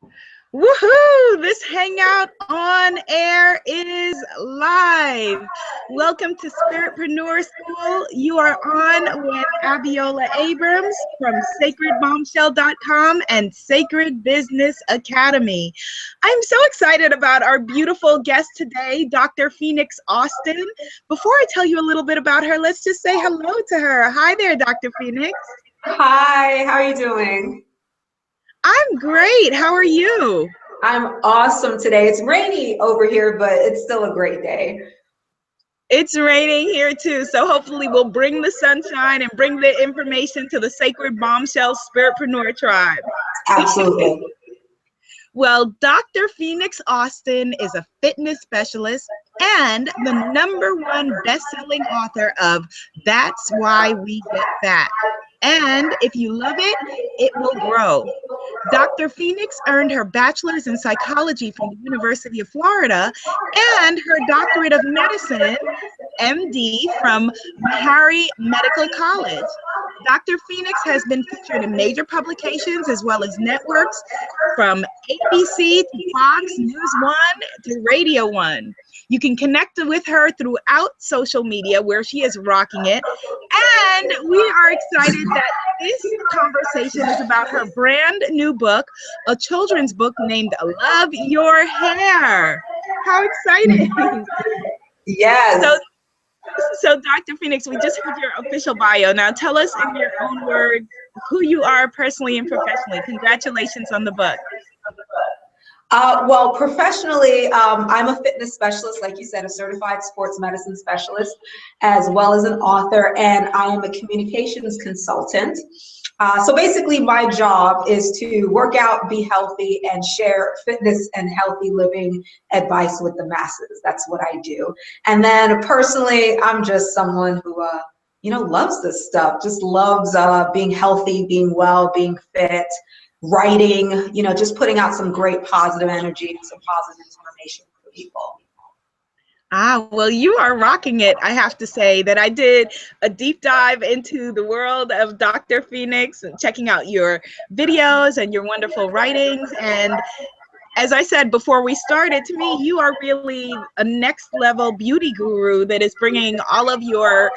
Woohoo! This hangout on air is live. Welcome to Spiritpreneur School. You are on with Abiola Abrams from sacredbombshell.com and Sacred Business Academy. I'm so excited about our beautiful guest today, Dr. Phoenyx Austin. Before I tell you a little bit about her, let's just say hello to her. Hi there, Dr. Phoenyx. Hi, how are you doing? I'm great. How are you? I'm awesome today. It's rainy over here, but it's still a great day. It's raining here too, so hopefully we'll bring the sunshine and bring the information to the Sacred Bombshell Spiritpreneur tribe. Absolutely. Well, Dr. Phoenyx Austin is a fitness specialist and the #1 best-selling author of That's Why We Get Fat. And if you love it, it will grow. Dr. Phoenyx earned her bachelor's in psychology from the University of Florida and her doctorate of medicine, MD, from Meharry Medical College. Dr. Phoenyx has been featured in major publications as well as networks from ABC to Fox, News 1 to Radio 1. You can connect with her throughout social media where she is rocking it. And we are excited that this conversation is about her brand new book, a children's book named Love Your Hair. How exciting. Yes. So Dr. Phoenyx, we just heard your official bio. Now tell us in your own words who you are personally and professionally. Congratulations on the book. Well, professionally, I'm a fitness specialist, like you said, a certified sports medicine specialist, as well as an author, and I am a communications consultant. So basically my job is to work out, be healthy, and share fitness and healthy living advice with the masses. That's what I do. And then personally, I'm just someone who, loves this stuff, just loves being healthy, being well, being fit, writing, just putting out some great positive energy and some positive information for people. Well, you are rocking it. I have to say that I did a deep dive into the world of Dr. Phoenyx and checking out your videos and your wonderful writings. And as I said before we started, to me, you are really a next level beauty guru that is bringing all of your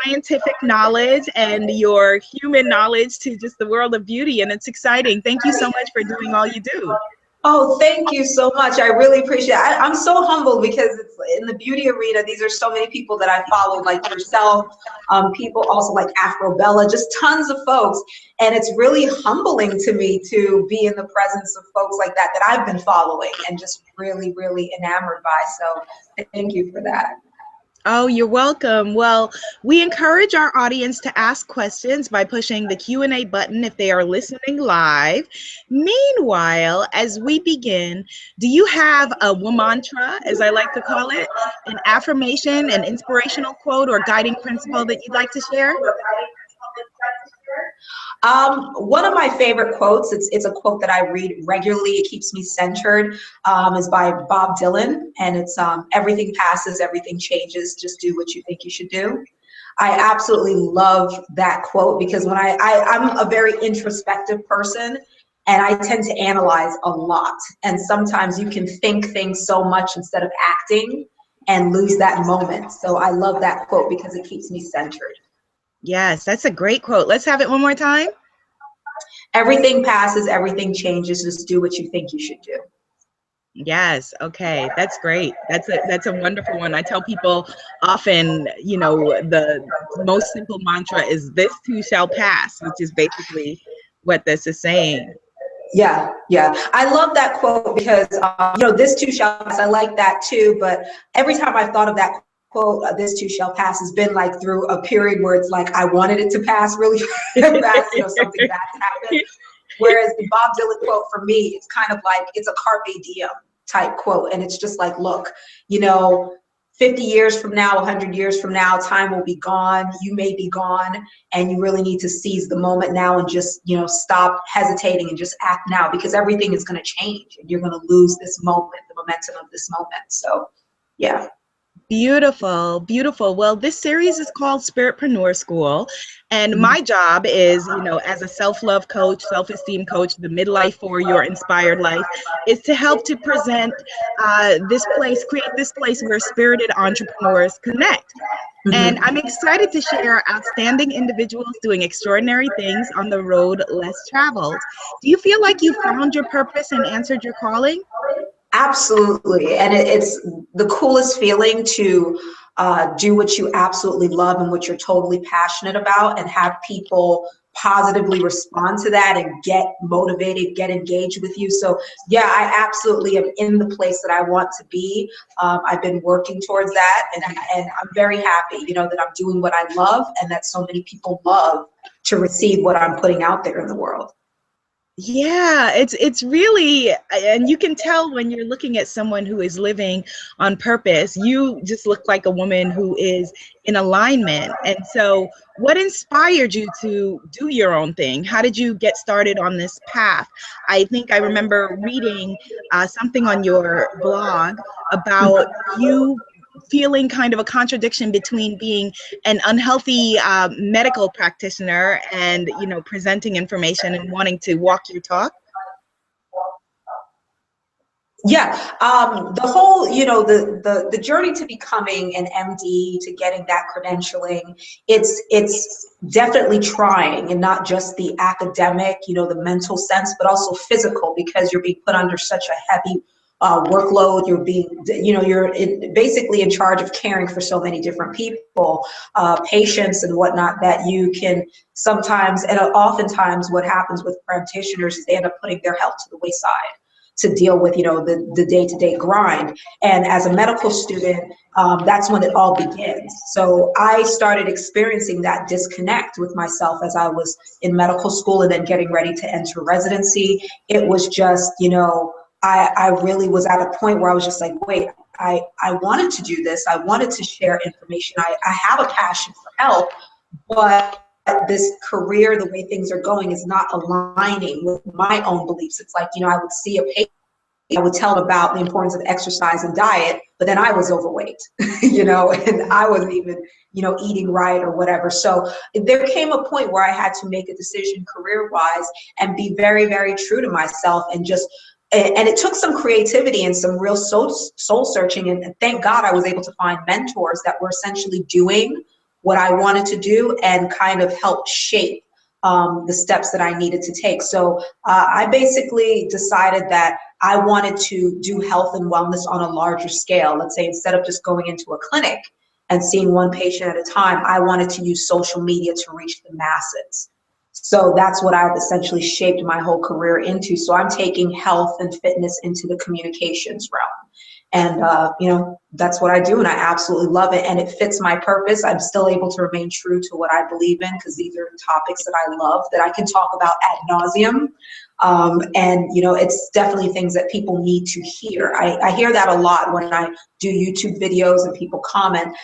scientific knowledge and your human knowledge to just the world of beauty. And it's exciting. Thank you so much for doing all you do. Oh, thank you so much. I really appreciate it. I'm so humbled because it's in the beauty arena. These are so many people that I follow, like yourself, people also like Afrobella, just tons of folks. And it's really humbling to me to be in the presence of folks like that I've been following and just really, really enamored by. So thank you for that. Oh, you're welcome. Well, we encourage our audience to ask questions by pushing the Q&A button if they are listening live. Meanwhile, as we begin, do you have a womantra, as I like to call it, an affirmation, an inspirational quote, or guiding principle that you'd like to share? One of my favorite quotes, it's a quote that I read regularly, it keeps me centered, is by Bob Dylan, and it's everything passes, everything changes, just do what you think you should do. I absolutely love that quote because when I'm a very introspective person and I tend to analyze a lot, and sometimes you can think things so much instead of acting and lose that moment. So I love that quote because it keeps me centered. Yes, that's a great quote. Let's have it one more time. Everything passes, everything changes, just do what you think you should do. Yes, okay, that's great. That's a wonderful one. I tell people often, the most simple mantra is this too shall pass, which is basically what this is saying. Yeah. I love that quote because, this too shall pass. I like that too, but every time I've thought of that quote, this too shall pass, has been like through a period where it's like I wanted it to pass really fast, something bad happened. Whereas the Bob Dylan quote for me, it's kind of like it's a carpe diem type quote, and it's just like, look, 50 years from now, 100 years from now, time will be gone, you may be gone, and you really need to seize the moment now and just, stop hesitating and just act now, because everything is going to change and you're going to lose this moment, the momentum of this moment. So, yeah. Beautiful, beautiful. Well, this series is called Spiritpreneur School. And my job is, as a self-love coach, self-esteem coach, the midlife for your inspired life, is to help to present create this place where spirited entrepreneurs connect. And I'm excited to share outstanding individuals doing extraordinary things on the road less traveled. Do you feel like you found your purpose and answered your calling? Absolutely. And it's the coolest feeling to do what you absolutely love and what you're totally passionate about, and have people positively respond to that and get motivated, get engaged with you. So yeah, I absolutely am in the place that I want to be. I've been working towards that, and I'm very happy, that I'm doing what I love and that so many people love to receive what I'm putting out there in the world. Yeah, it's really, and you can tell when you're looking at someone who is living on purpose. You just look like a woman who is in alignment. And so, what inspired you to do your own thing? How did you get started on this path? I think I remember reading something on your blog about you feeling kind of a contradiction between being an unhealthy medical practitioner and presenting information and wanting to walk your talk. Yeah, the whole, the journey to becoming an MD, to getting that credentialing, it's definitely trying, and not just the academic, the mental sense, but also physical, because you're being put under such a heavy workload. You're being, basically in charge of caring for so many different people, patients and whatnot, that you can sometimes, and oftentimes what happens with practitioners is they end up putting their health to the wayside to deal with, the day-to-day grind. And as a medical student, that's when it all begins. So I started experiencing that disconnect with myself as I was in medical school and then getting ready to enter residency. It was just, I really was at a point where I was just like, wait, I wanted to do this. I wanted to share information. I have a passion for health, but this career, the way things are going, is not aligning with my own beliefs. It's like, I would see a patient, I would tell them about the importance of exercise and diet, but then I was overweight, and I wasn't even, eating right or whatever. So there came a point where I had to make a decision career-wise and be very, very true to myself, and it took some creativity and some real soul searching. And thank God I was able to find mentors that were essentially doing what I wanted to do and kind of help shape the steps that I needed to take. So I basically decided that I wanted to do health and wellness on a larger scale. Let's say instead of just going into a clinic and seeing one patient at a time, I wanted to use social media to reach the masses. So that's what I've essentially shaped my whole career into. So I'm taking health and fitness into the communications realm. And, that's what I do, and I absolutely love it, and it fits my purpose. I'm still able to remain true to what I believe in, because these are topics that I love, that I can talk about ad nauseum. And, it's definitely things that people need to hear. I hear that a lot when I do YouTube videos and people comment.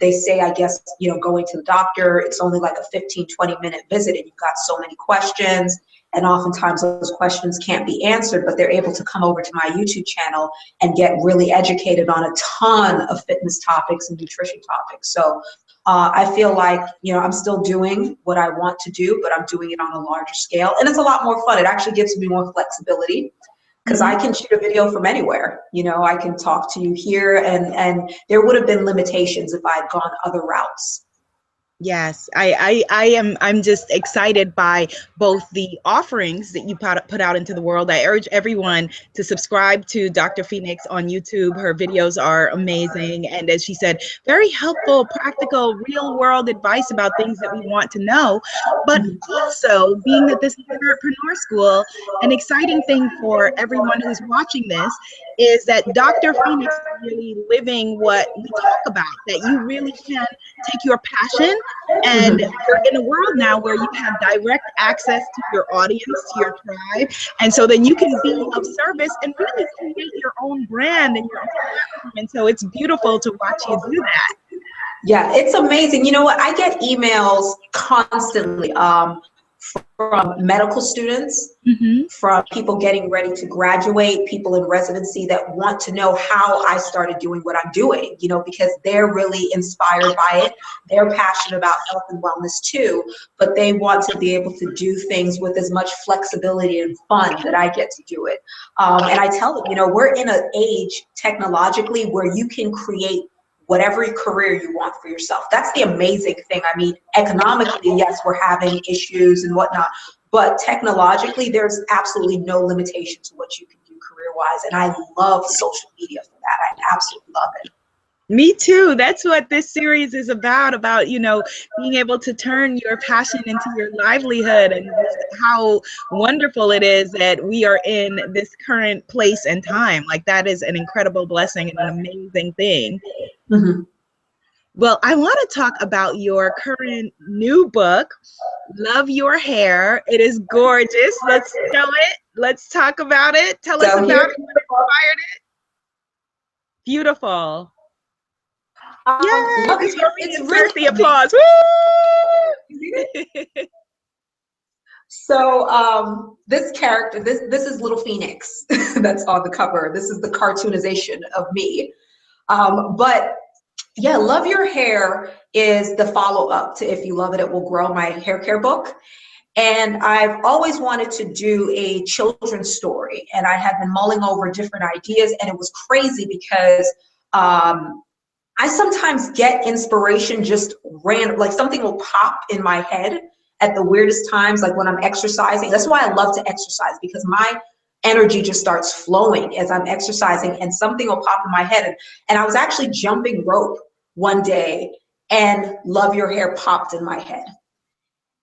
They say, I guess, going to the doctor, it's only like a 15-20-minute visit, and you've got so many questions. And oftentimes those questions can't be answered, but they're able to come over to my YouTube channel and get really educated on a ton of fitness topics and nutrition topics. So I feel like, I'm still doing what I want to do, but I'm doing it on a larger scale. And it's a lot more fun. It actually gives me more flexibility, because I can shoot a video from anywhere. I can talk to you here, and there would have been limitations if I'd gone other routes. Yes, I'm just excited by both the offerings that you put out into the world. I urge everyone to subscribe to Dr. Phoenyx on YouTube. Her videos are amazing. And as she said, very helpful, practical, real world advice about things that we want to know. But also, being that this is Spiritpreneur School, an exciting thing for everyone who's watching this is that Dr. Phoenyx is really living what we talk about, that you really can take your passion, and you're in a world now where you have direct access to your audience, to your tribe, and so then you can be of service and really create your own brand and your own platform. And so it's beautiful to watch you do that. Yeah, it's amazing. You know what? I get emails constantly from medical students, Mm-hmm. from people getting ready to graduate, people in residency that want to know how I started doing what I'm doing, you know, because they're really inspired by it. They're passionate about health and wellness too, but they want to be able to do things with as much flexibility and fun that I get to do it. And I tell them, you know, we're in an age technologically where you can create whatever career you want for yourself. That's the amazing thing. I mean, economically, yes, we're having issues and whatnot, but technologically, there's absolutely no limitation to what you can do career-wise. And I love social media for that. I absolutely love it. Me too. That's what this series is about, you know, being able to turn your passion into your livelihood, and just how wonderful it is that we are in this current place and time. Like, that is an incredible blessing and an amazing thing. Mm-hmm. Well, I want to talk about your current new book, Love Your Hair. It is gorgeous. Let's show it. Let's talk about it. Tell us about it. What inspired it? Beautiful. Yay! It's really the applause. Woo! So this character, this is little Phoenix that's on the cover. This is the cartoonization of me. But yeah, Love Your Hair is the follow-up to If You Love It, It Will Grow, my hair care book. And I've always wanted to do a children's story, and I have been mulling over different ideas, and it was crazy because I sometimes get inspiration just random, like something will pop in my head at the weirdest times, like when I'm exercising. That's why I love to exercise, because my energy just starts flowing as I'm exercising, and something will pop in my head. And I was actually jumping rope one day, and Love Your Hair popped in my head.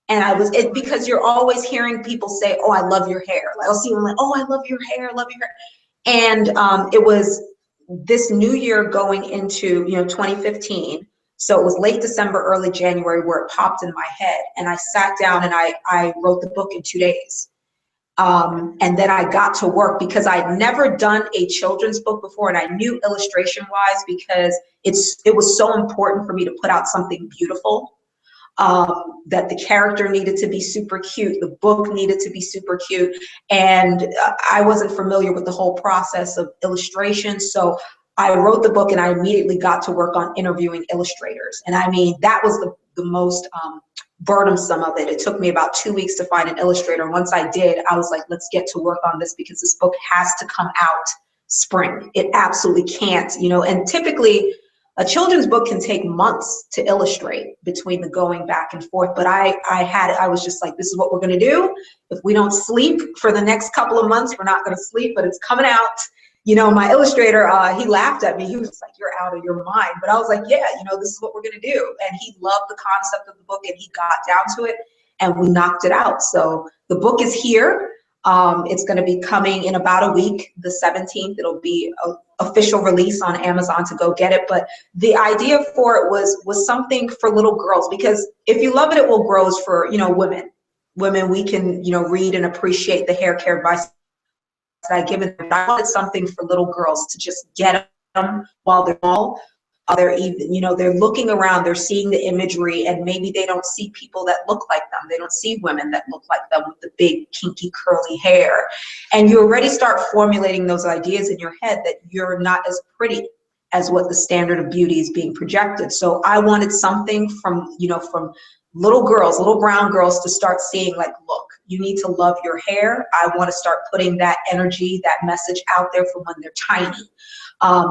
And because you're always hearing people say, oh, I love your hair. Like, I'll see them like, oh, I love your hair, love your hair. And it was this new year going into, 2015. So it was late December, early January where it popped in my head. And I sat down and I wrote the book in 2 days. And then I got to work, because I'd never done a children's book before. And I knew illustration wise, because it was so important for me to put out something beautiful. That the character needed to be super cute, the book needed to be super cute, and I wasn't familiar with the whole process of illustration. So I wrote the book and I immediately got to work on interviewing illustrators. And I mean, that was the most burdensome of it. It took me about 2 weeks to find an illustrator. And once I did, I was like, let's get to work on this, because this book has to come out spring. It absolutely can't, and typically a children's book can take months to illustrate between the going back and forth. But I was just like, this is what we're going to do. If we don't sleep for the next couple of months, we're not going to sleep, but it's coming out. My illustrator, he laughed at me. He was like, you're out of your mind. But I was like, yeah, this is what we're going to do. And he loved the concept of the book, and he got down to it, and we knocked it out. So the book is here. It's going to be coming in about a week, the 17th. It'll be an official release on Amazon to go get it. But the idea for it was something for little girls, because If You Love It, It Will Grow is for, women. Women, we can, read and appreciate the hair care advice that I give them. I wanted something for little girls to just get them while they're small. They're even, they're looking around, they're seeing the imagery, and maybe they don't see people that look like them. They don't see women that look like them with the big, kinky, curly hair. And you already start formulating those ideas in your head that you're not as pretty as what the standard of beauty is being projected. So I wanted something from, from little girls, little brown girls, to start seeing like, look, you need to love your hair. I want to start putting that energy, that message out there from when they're tiny.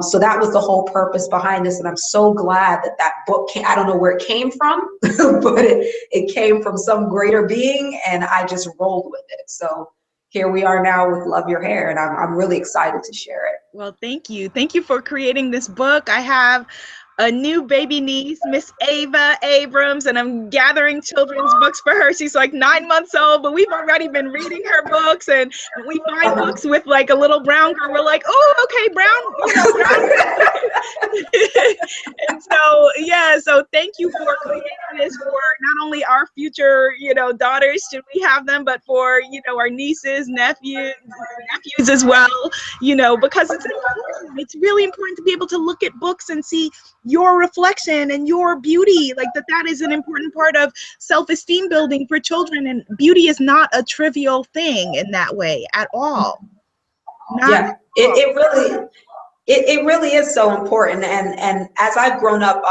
So that was the whole purpose behind this. And I'm so glad that book came. I don't know where it came from, but it came from some greater being, and I just rolled with it. So here we are now with Love Your Hair, and I'm really excited to share it. Well, thank you. Thank you for creating this book. I have a new baby niece, Miss Ava Abrams, and I'm gathering children's books for her. She's like 9 months old, but we've already been reading her books, and when we find books with like a little brown girl, we're like, oh, okay, brown, brown. And so, yeah, so thank you for creating this for not only our future, daughters, should we have them, but for, our nieces, nephews as well, because it's important. It's really important to be able to look at books and see your reflection and your beauty, like that is an important part of self-esteem building for children. And beauty is not a trivial thing in that way at all. Yeah, it really is so important. And as I've grown up,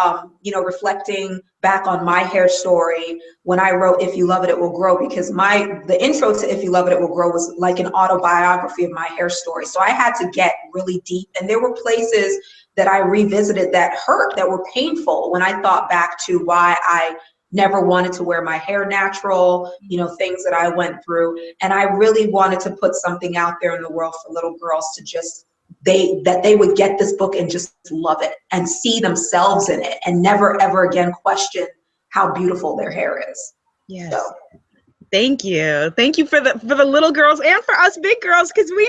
reflecting back on my hair story, when I wrote If You Love It, It Will Grow, because the intro to If You Love It, It Will Grow was like an autobiography of my hair story. So I had to get really deep, and there were places that I revisited that hurt, that were painful, when I thought back to why I never wanted to wear my hair natural, things that I went through. And I really wanted to put something out there in the world for little girls to just, that they would get this book and just love it and see themselves in it and never ever again question how beautiful their hair is. Yes. So. Thank you for the little girls and for us big girls, because we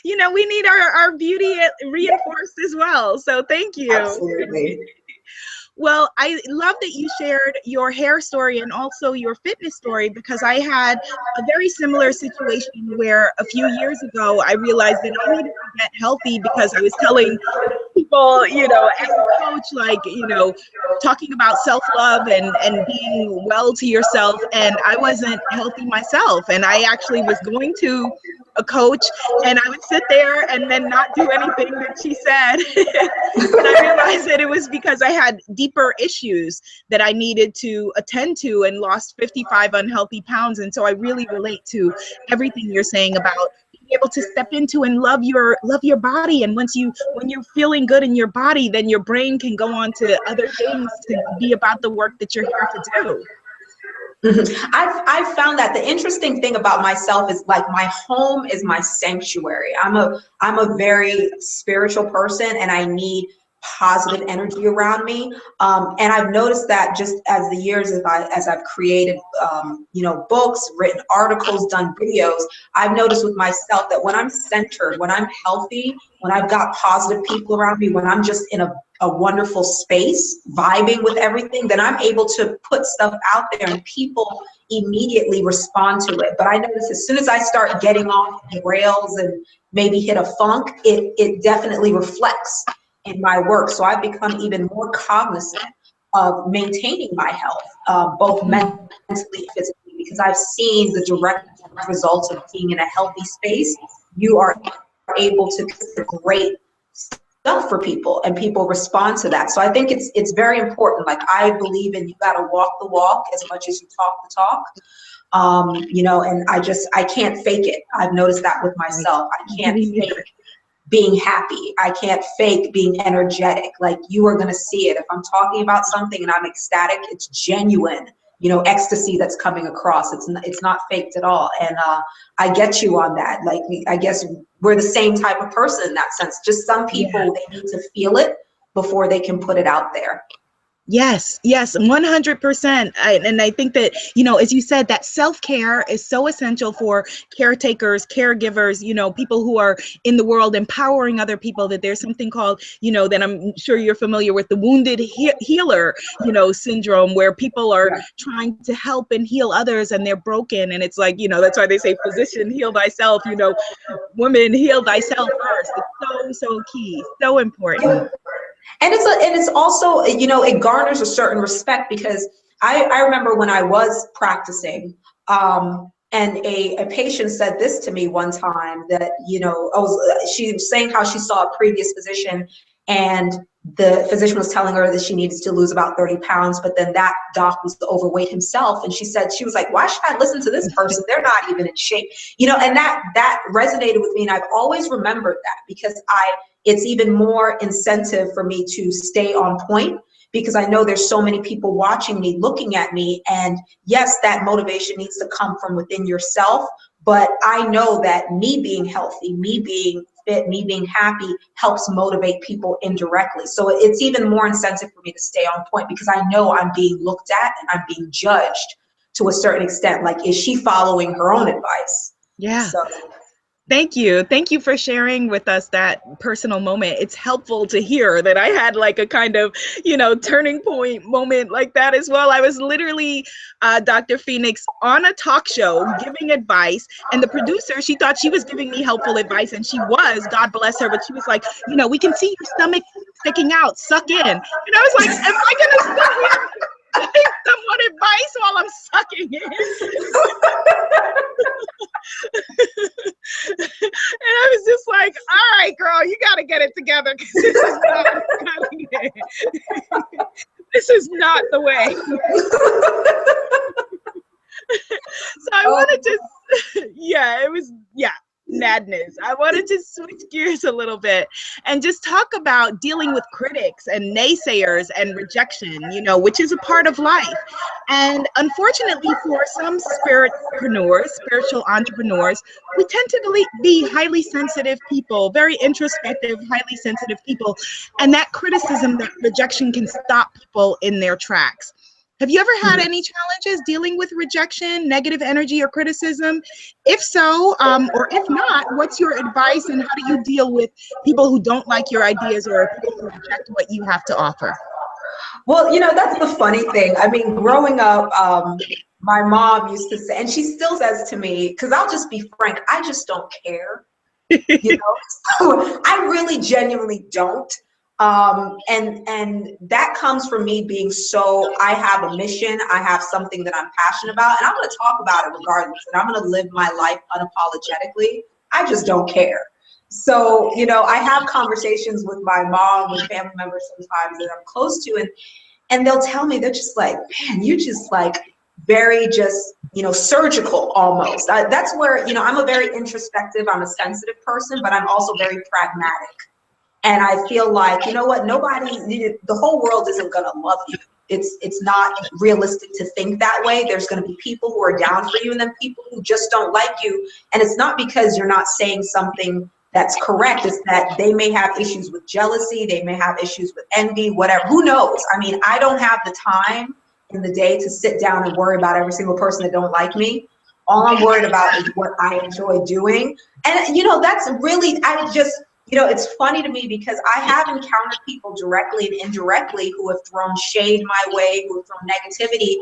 need our beauty reinforced as well. So thank you. Absolutely. Well, I love that you shared your hair story and also your fitness story, because I had a very similar situation where a few years ago I realized that I needed to get healthy, because I was telling people, as a coach, like, talking about self-love and being well to yourself, and I wasn't healthy myself. And I actually was going to a coach, and I would sit there and then not do anything that she said. And I realized that it was because I had deeper issues that I needed to attend to, and lost 55 unhealthy pounds. And so I really relate to everything you're saying about being able to step into and love your body. And when you're feeling good in your body, then your brain can go on to other things to be about the work that you're here to do. I've found that the interesting thing about myself is, like, my home is my sanctuary. I'm a very spiritual person, and I need positive energy around me. And I've noticed that just as the years, as I've created, books, written articles, done videos, I've noticed with myself that when I'm centered, when I'm healthy, when I've got positive people around me, when I'm just in a wonderful space, vibing with everything, then I'm able to put stuff out there and people immediately respond to it. But I notice as soon as I start getting off the rails and maybe hit a funk, it definitely reflects in my work. So I've become even more cognizant of maintaining my health, both mentally and physically, because I've seen the direct results of being in a healthy space. You are able to create great stuff for people, and people respond to that. So I think it's very important. Like, I believe in, you got to walk the walk as much as you talk the talk. And I can't fake it. I've noticed that with myself. I can't fake being happy. I can't fake being energetic. Like, you are going to see it. If I'm talking about something and I'm ecstatic, it's genuine, ecstasy that's coming across. It's not faked at all. And I get you on that. Like, I guess we're the same type of person in that sense. Just some people, they need to feel it before they can put it out there. Yes, 100%. And I think that, as you said, that self-care is so essential for caretakers, caregivers, people who are in the world empowering other people, that there's something called, that I'm sure you're familiar with, the wounded healer, syndrome, where people are trying to help and heal others, and they're broken. And it's like, that's why they say, physician, heal thyself, woman, heal thyself first. It's so key, so important. And it's also, it garners a certain respect, because I remember when I was practicing, and a patient said this to me one time, that, she was saying how she saw a previous physician, and the physician was telling her that she needed to lose about 30 pounds, but then that doc was overweight himself. And she was like, why should I listen to this person? They're not even in shape, and that resonated with me. And I've always remembered that, because it's even more incentive for me to stay on point, because I know there's so many people watching me, looking at me. And yes, that motivation needs to come from within yourself. But I know that me being healthy, me being fit, me being happy helps motivate people indirectly. So it's even more incentive for me to stay on point, because I know I'm being looked at and I'm being judged to a certain extent. Like, is she following her own advice? Yeah. So Thank you. Thank you for sharing with us that personal moment. It's helpful to hear that I had like a kind of, turning point moment like that as well. I was literally, Dr. Phoenix, on a talk show giving advice, and the producer, she thought she was giving me helpful advice, and she was, God bless her, but she was like, we can see your stomach sticking out, suck in. And I was like, am I going to sit here giving someone advice while I'm sucking in? And I was just like, all right, girl, you got to get it together, because this is not cutting it. This is not the way. So I wanted to, madness. I wanted to switch gears a little bit and just talk about dealing with critics and naysayers and rejection, which is a part of life. And unfortunately, for some spiritual entrepreneurs, we tend to be highly sensitive people, very introspective, highly sensitive people. And that criticism, that rejection can stop people in their tracks. Have you ever had any challenges dealing with rejection, negative energy, or criticism? If so, or if not, what's your advice, and how do you deal with people who don't like your ideas or people who reject what you have to offer? Well, that's the funny thing. I mean, growing up, my mom used to say, and she still says to me, because I'll just be frank, I just don't care. So I really genuinely don't. And that comes from me being I have a mission, I have something that I'm passionate about, and I'm going to talk about it regardless, and I'm going to live my life unapologetically. I just don't care. So, I have conversations with my mom, with family members sometimes that I'm close to, and they'll tell me, they're just like, man, you just like very just, surgical almost. That's where, I'm a very introspective, I'm a sensitive person, but I'm also very pragmatic. And I feel like, you know what, the whole world isn't going to love you. It's not realistic to think that way. There's going to be people who are down for you, and then people who just don't like you. And it's not because you're not saying something that's correct. It's that they may have issues with jealousy. They may have issues with envy, whatever. Who knows? I mean, I don't have the time in the day to sit down and worry about every single person that don't like me. All I'm worried about is what I enjoy doing. And, that's really, it's funny to me because I have encountered people directly and indirectly who have thrown shade my way, who have thrown negativity,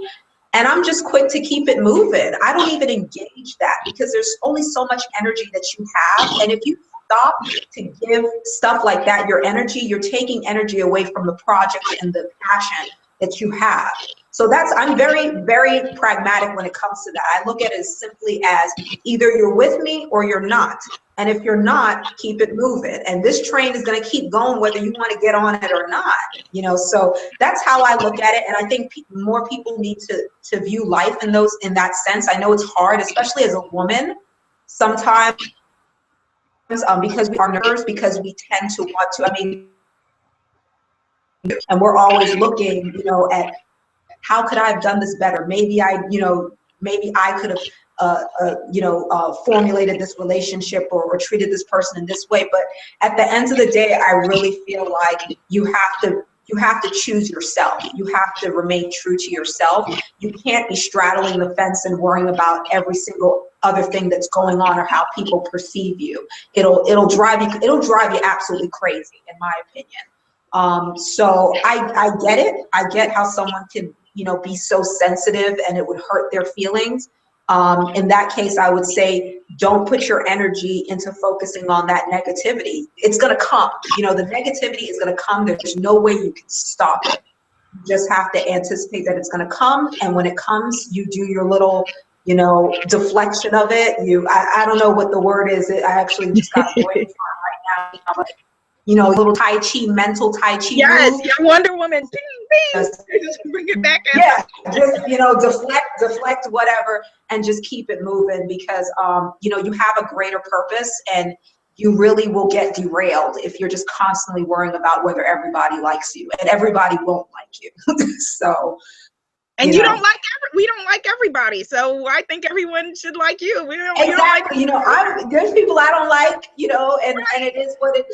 and I'm just quick to keep it moving. I don't even engage that because there's only so much energy that you have. And if you stop to give stuff like that your energy, you're taking energy away from the project and the passion that you have. So I'm very, very pragmatic when it comes to that. I look at it as simply as either you're with me or you're not. And if you're not, keep it moving. And this train is going to keep going whether you want to get on it or not. So that's how I look at it. And I think more people need to view life in that sense. I know it's hard, especially as a woman, sometimes because we are nervous, because we tend to want to, and we're always looking, at how could I have done this better? Maybe I could have, formulated this relationship or treated this person in this way. But at the end of the day, I really feel like you have to choose yourself. You have to remain true to yourself. You can't be straddling the fence and worrying about every single other thing that's going on or how people perceive you. It'll drive you absolutely crazy, in my opinion. So I get it. I get how someone can, be so sensitive and it would hurt their feelings. In that case, I would say, don't put your energy into focusing on that negativity. It's going to come. The negativity is going to come. There's no way you can stop it. You just have to anticipate that it's going to come. And when it comes, you do your little, deflection of it. I don't know what the word is. I actually just got a brain fart right now. But, little mental Tai Chi. Yes, move. your Wonder Woman. Bing, bing. Just bring it back in. Yeah, just, deflect whatever, and just keep it moving because, you have a greater purpose, and you really will get derailed if you're just constantly worrying about whether everybody likes you, and everybody won't like you. So. And you don't like we don't like everybody, so I think everyone should like you. Exactly. There's people I don't like, and it is what it,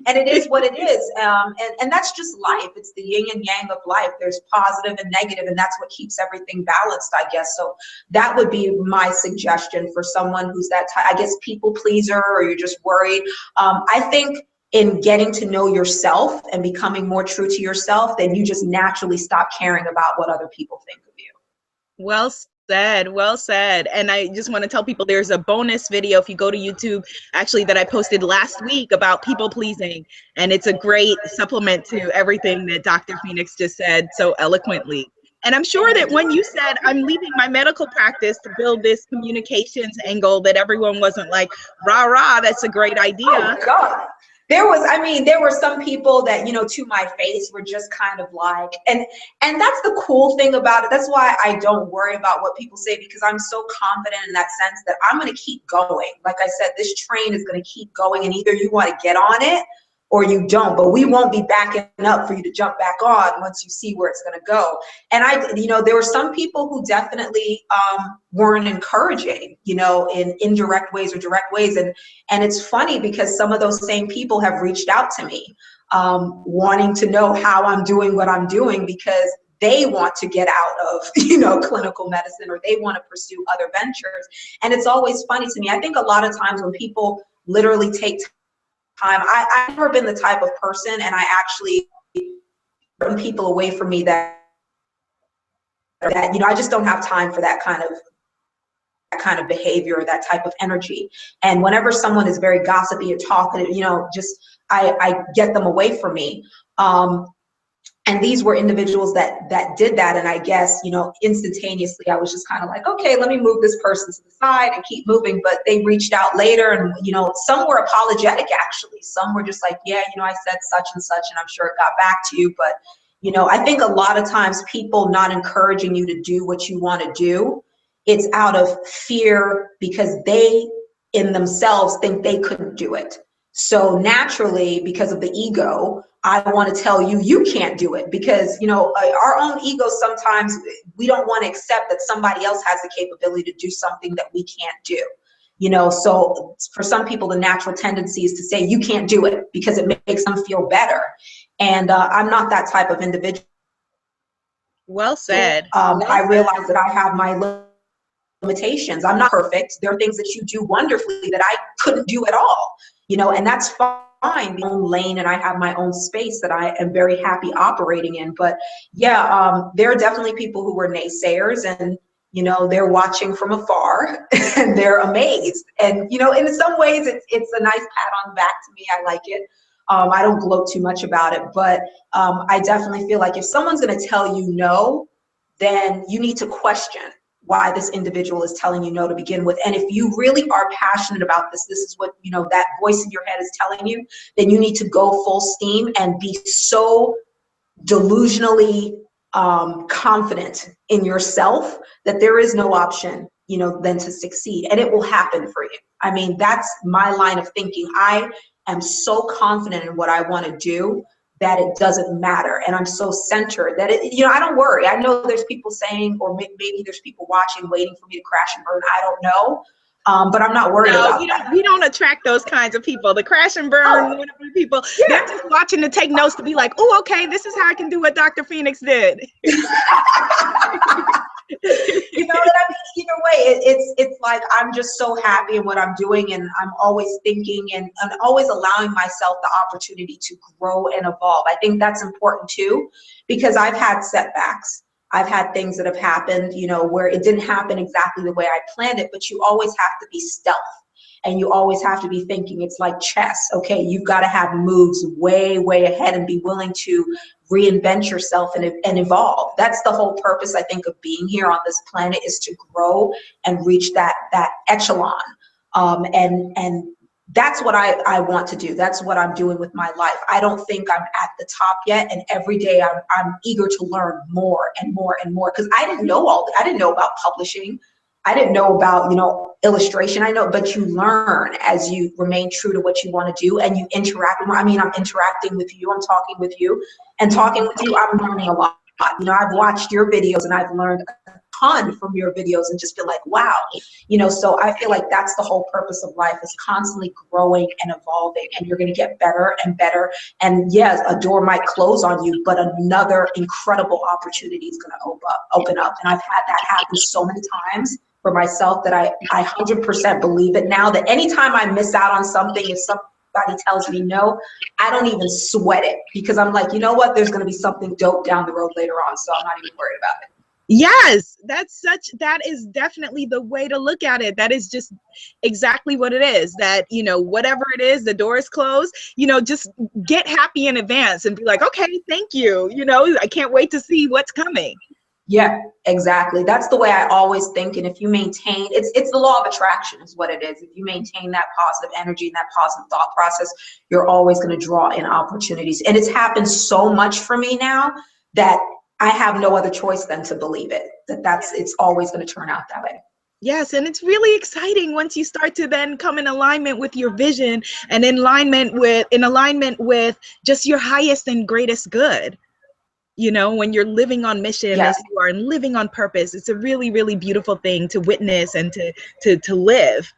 and it is what it is. And that's just life. It's the yin and yang of life. There's positive and negative, and that's what keeps everything balanced, I guess. So that would be my suggestion for someone who's that type, I guess, people pleaser, or you're just worried. I think in getting to know yourself and becoming more true to yourself, then you just naturally stop caring about what other people think of you. Well said, well said. And I just want to tell people there's a bonus video if you go to YouTube, actually, that I posted last week about people pleasing. And it's a great supplement to everything that Dr. Phoenyx just said so eloquently. And I'm sure that when you said, I'm leaving my medical practice to build this communications angle, that everyone wasn't like, rah, rah, that's a great idea. Oh, God. There were some people that, to my face were just kind of like, and that's the cool thing about it. That's why I don't worry about what people say, because I'm so confident in that sense that I'm going to keep going. Like I said, this train is going to keep going, and either you want to get on it or you don't, but we won't be backing up for you to jump back on once you see where it's going to go. And there were some people who definitely weren't encouraging, in indirect ways or direct ways. And it's funny because some of those same people have reached out to me, wanting to know how I'm doing what I'm doing, because they want to get out of, clinical medicine, or they want to pursue other ventures. And it's always funny to me. I think a lot of times when people literally take time, I've never been the type of person, and I actually turn people away from me that I just don't have time for that kind of behavior, or that type of energy. And whenever someone is very gossipy or talkative, I get them away from me. And these were individuals that did that. And I guess, instantaneously, I was just kind of like, okay, let me move this person to the side and keep moving. But they reached out later, and, some were apologetic, actually. Some were just like, yeah, I said such and such, and I'm sure it got back to you. But, I think a lot of times people not encouraging you to do what you want to do, it's out of fear, because they in themselves think they couldn't do it. So naturally, because of the ego, I want to tell you, you can't do it, because, our own ego, sometimes we don't want to accept that somebody else has the capability to do something that we can't do. So for some people, the natural tendency is to say you can't do it because it makes them feel better. And I'm not that type of individual. Well said. I realize that I have my limitations. I'm not perfect. There are things that you do wonderfully that I couldn't do at all, and that's fine. My own lane, and I have my own space that I am very happy operating in. But yeah, there are definitely people who were naysayers, and they're watching from afar and they're amazed. And in some ways it's a nice pat on the back to me. I like it. I don't gloat too much about it, but I definitely feel like if someone's going to tell you no, then you need to question why this individual is telling you no to begin with. And if you really are passionate about this is what, that voice in your head is telling you, then you need to go full steam and be so delusionally confident in yourself that there is no option, than to succeed, and it will happen for you. I mean, that's my line of thinking. I am so confident in what I want to do that it doesn't matter. And I'm so centered that I don't worry. I know there's people saying, or maybe there's people watching, waiting for me to crash and burn. I don't know. But I'm not worried about that. We don't attract those kinds of people. The crash and burn people, they're just watching to take notes to be like, oh, okay, this is how I can do what Dr. Phoenyx did. Either way, it's like I'm just so happy in what I'm doing, and I'm always thinking and always allowing myself the opportunity to grow and evolve. I think that's important too, because I've had setbacks. I've had things that have happened, where it didn't happen exactly the way I planned it, but you always have to be stealth, and you always have to be thinking. It's like chess. Okay, you've got to have moves way, way ahead and be willing to reinvent yourself and evolve. That's the whole purpose, I think, of being here on this planet, is to grow and reach that echelon. And that's what I want to do. That's what I'm doing with my life. I don't think I'm at the top yet. And every day I'm eager to learn more and more and more, because I didn't know I didn't know about publishing. I didn't know about, illustration. I know, but you learn as you remain true to what you want to do, and you interact. I'm interacting with you. I'm talking with you, and talking with you, I'm learning a lot. You know, I've watched your videos and I've learned a ton from your videos and just feel like, wow, you know, so I feel like that's the whole purpose of life, is constantly growing and evolving, and you're going to get better and better. And yes, a door might close on you, but another incredible opportunity is going to open up. And I've had that happen so many times for myself that I 100% believe it now, that anytime I miss out on something, if somebody tells me no, I don't even sweat it, because I'm like, you know what, there's going to be something dope down the road later on, so I'm not even worried about it. Yes, that is definitely the way to look at it. That is just exactly what it is. That, you know, whatever it is, the door is closed, you know, just get happy in advance and be like, okay, thank you. You know, I can't wait to see what's coming. Yeah, exactly. That's the way I always think. And if you maintain, it's the law of attraction is what it is. If you maintain that positive energy and that positive thought process, you're always going to draw in opportunities. And it's happened so much for me now that I have no other choice than to believe it, it's always going to turn out that way. Yes, and it's really exciting once you start to then come in alignment with your vision and in alignment with just your highest and greatest good. You know, when you're living on mission, Yeah. as you are, and living on purpose, it's a really, really beautiful thing to witness and to live.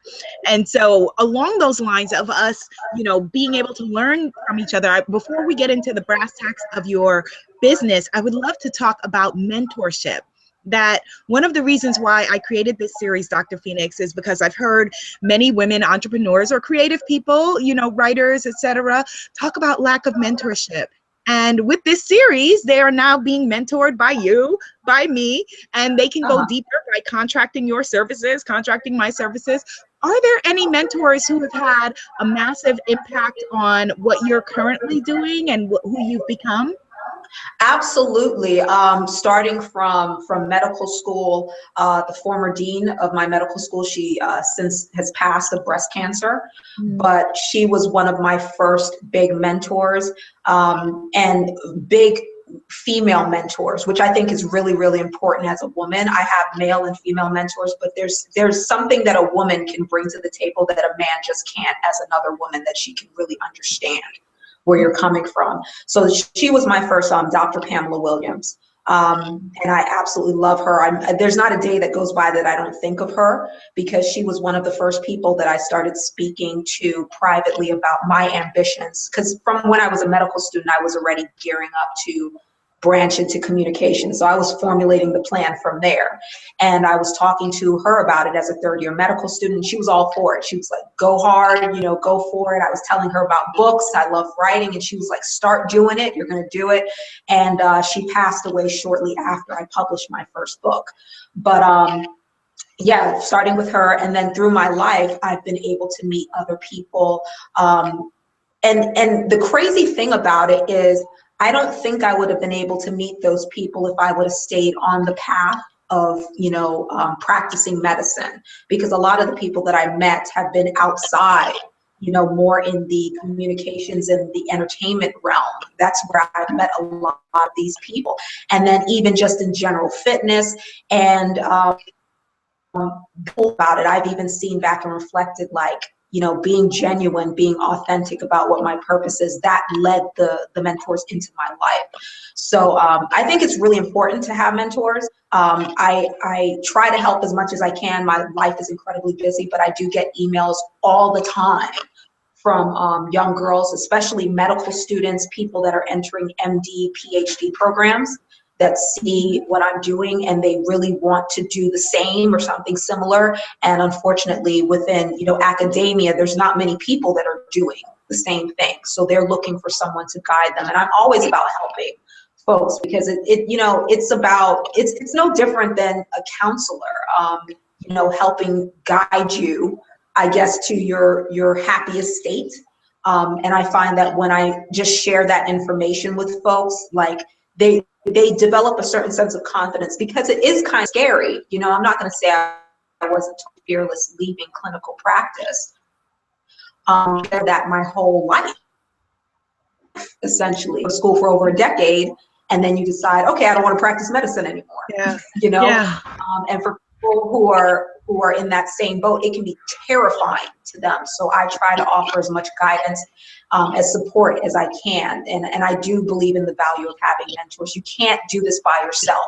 And so along those lines of us, you know, being able to learn from each other, before we get into the brass tacks of your business, I would love to talk about mentorship. That one of the reasons why I created this series, Dr. Phoenyx, is because I've heard many women entrepreneurs or creative people, you know, writers, etc., talk about lack of mentorship. And with this series, they are now being mentored by you, by me, and they can go deeper by contracting your services, contracting my services. Are there any mentors who have had a massive impact on what you're currently doing and who you've become? Absolutely. Starting from medical school, the former dean of my medical school, she since has passed of breast cancer, but she was one of my first big mentors, and big female mentors, which I think is really, really important as a woman. I have male and female mentors, but there's something that a woman can bring to the table that a man just can't, as another woman, that she can really understand where you're coming from. So she was my first Dr. Pamela Williams. And I absolutely love her. There's not a day that goes by that I don't think of her, because she was one of the first people that I started speaking to privately about my ambitions. Because from when I was a medical student, I was already gearing up to branch into communication. So I was formulating the plan from there. And I was talking to her about it as a third-year medical student. She was all for it. She was like, go hard, you know, go for it. I was telling her about books. I love writing. And she was like, start doing it. You're going to do it. And she passed away shortly after I published my first book. But yeah, starting with her, and then through my life, I've been able to meet other people. And the crazy thing about it is, I don't think I would have been able to meet those people if I would have stayed on the path of, you know, practicing medicine, because a lot of the people that I met have been outside, you know, more in the communications and the entertainment realm. That's where I've met a lot of these people. And then even just in general fitness and about it, I've even seen back and reflected, like, you know, being genuine, being authentic about what my purpose is, that led the mentors into my life. So I think it's really important to have mentors. I try to help as much as I can. My life is incredibly busy, but I do get emails all the time from young girls, especially medical students, people that are entering MD, PhD programs, that see what I'm doing and they really want to do the same or something similar. And unfortunately, within, you know, academia, there's not many people that are doing the same thing. So they're looking for someone to guide them. And I'm always about helping folks, because it you know, it's no different than a counselor, you know, helping guide you, I guess, to your happiest state. And I find that when I just share that information with folks, like, they develop a certain sense of confidence, because it is kind of scary. You know, I'm not going to say I wasn't fearless leaving clinical practice. That my whole life, essentially, school for over a decade, and then you decide, okay, I don't want to practice medicine anymore. Yeah. You know, Yeah. And for people who are who are in that same boat, it can be terrifying to them. So I try to offer as much guidance as support as I can. And I do believe in the value of having mentors. You can't do this by yourself.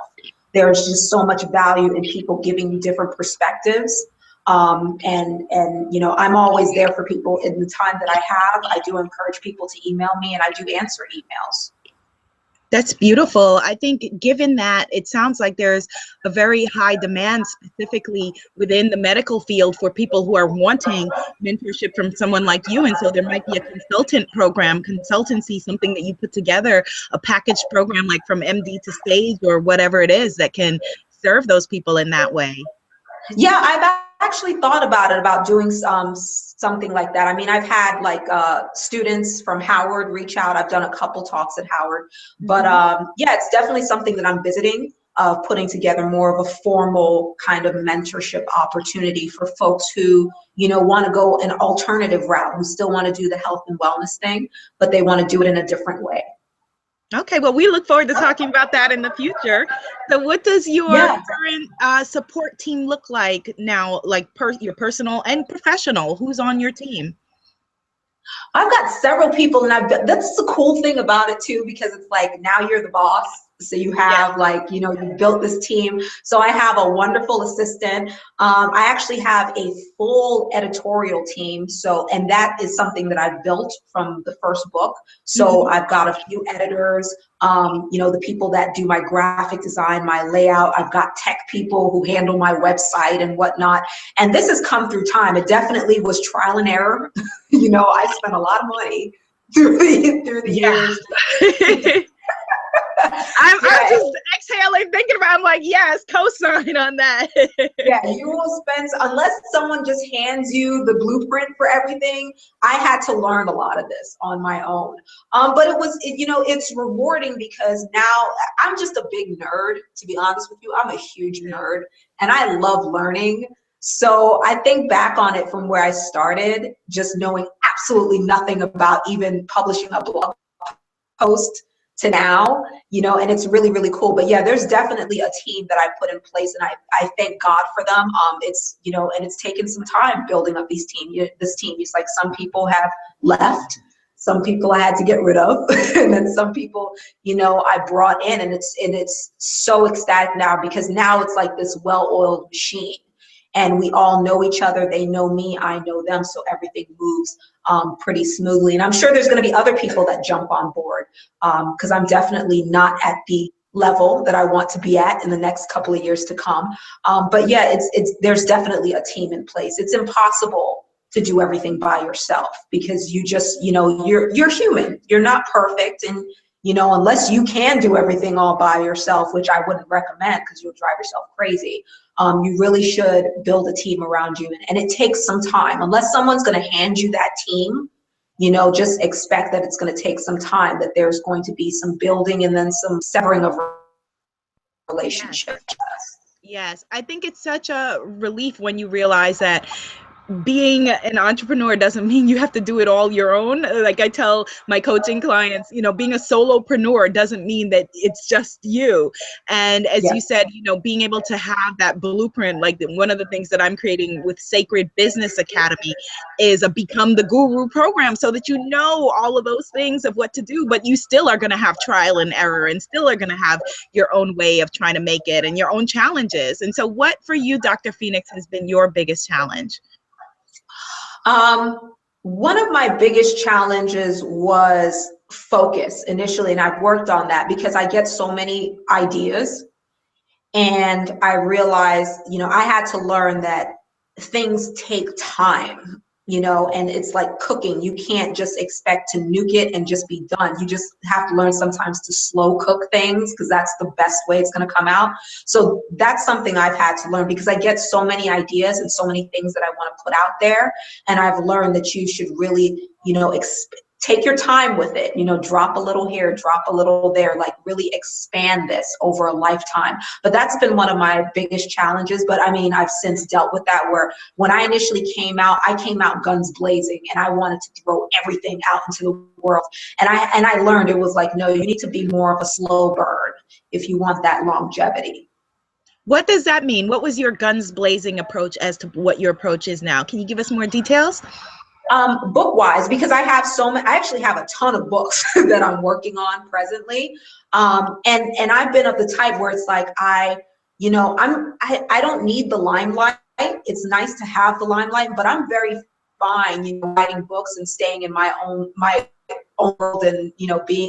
There's just so much value in people giving you different perspectives. And you know, I'm always there for people in the time that I have. I do encourage people to email me, and I do answer emails. That's beautiful. I think given that it sounds like there's a very high demand specifically within the medical field for people who are wanting mentorship from someone like you. And so there might be a consultant program, consultancy, something that you put together, a packaged program like from MD to Stage or whatever it is that can serve those people in that way. Yeah, I've actually thought about it, about doing something like that. I mean, I've had like students from Howard reach out. I've done a couple talks at Howard, but yeah, it's definitely something that I'm visiting, putting together more of a formal kind of mentorship opportunity for folks who, you know, want to go an alternative route, who still want to do the health and wellness thing, but they want to do it in a different way. Okay, well, we look forward to talking about that in the future. So what does your current support team look like now, like your personal and professional? Who's on your team? I've got several people, and that's the cool thing about it too, because it's like now you're the boss. So you have like, you know, you built this team. So I have a wonderful assistant. I actually have a full editorial team. So, and that is something that I've built from the first book. So I've got a few editors, you know, the people that do my graphic design, my layout. I've got tech people who handle my website and whatnot. And this has come through time. It definitely was trial and error. You know, I spent a lot of money through the years. I'm just exhaling, thinking about, I'm like, yes, co-sign on that. Yeah, you will spend, unless someone just hands you the blueprint for everything. I had to learn a lot of this on my own. But you know, it's rewarding because now I'm just a big nerd, to be honest with you. I'm a huge nerd and I love learning. So I think back on it from where I started, just knowing absolutely nothing about even publishing a blog post to now, you know, and it's really, really cool. But yeah, there's definitely a team that I put in place, and I thank God for them. It's, you know, and it's taken some time building up this team. It's like some people have left, some people I had to get rid of, and then some people, you know, I brought in, and it's so ecstatic now, because now it's like this well-oiled machine. And we all know each other. They know me, I know them, so everything moves pretty smoothly. And I'm sure there's going to be other people that jump on board, because I'm definitely not at the level that I want to be at in the next couple of years to come. But yeah, there's definitely a team in place. It's impossible to do everything by yourself, because you just, you know, you're human. You're not perfect, and you know, unless you can do everything all by yourself, which I wouldn't recommend because you'll drive yourself crazy. You really should build a team around you, and it takes some time. Unless someone's going to hand you that team, you know, just expect that it's going to take some time, that there's going to be some building and then some severing of relationships. Yes, I think it's such a relief when you realize that being an entrepreneur doesn't mean you have to do it all your own. Like I tell my coaching clients, you know, being a solopreneur doesn't mean that it's just you. And as you said, you know, being able to have that blueprint, like one of the things that I'm creating with Sacred Business Academy is a Become the Guru program, so that you know all of those things of what to do, but you still are going to have trial and error, and still are going to have your own way of trying to make it and your own challenges. And so what for you, Dr. Phoenyx, has been your biggest challenge? One of my biggest challenges was focus initially, and I've worked on that because I get so many ideas, and I realized, you know, I had to learn that things take time, you know, and it's like cooking. You can't just expect to nuke it and just be done. You just have to learn sometimes to slow cook things, because that's the best way it's going to come out. So that's something I've had to learn, because I get so many ideas and so many things that I want to put out there. And I've learned that you should really, you know, take your time with it, you know, drop a little here, drop a little there, like really expand this over a lifetime. But that's been one of my biggest challenges. But I mean, I've since dealt with that, where when I initially came out, I came out guns blazing, and I wanted to throw everything out into the world. And I learned it was like, no, you need to be more of a slow burn if you want that longevity. What does that mean? What was your guns blazing approach as to what your approach is now? Can you give us more details? Book wise, because I have so many, I actually have a ton of books that I'm working on presently. And I've been of the type where it's like, I don't need the limelight. It's nice to have the limelight, but I'm very fine, writing books and staying in my own world, and,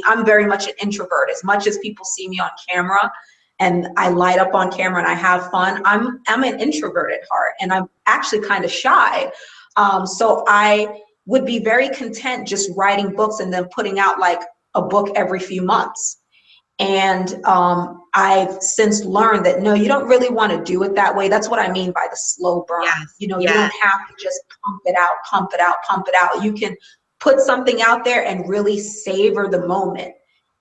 I'm very much an introvert. As much as people see me on camera and I light up on camera and I have fun, I'm an introvert at heart, and I'm actually kind of shy. So I would be very content just writing books and then putting out like a book every few months. And I've since learned that, no, you don't really want to do it that way. That's what I mean by the slow burn. Yes. You don't have to just pump it out, pump it out, pump it out. You can put something out there and really savor the moment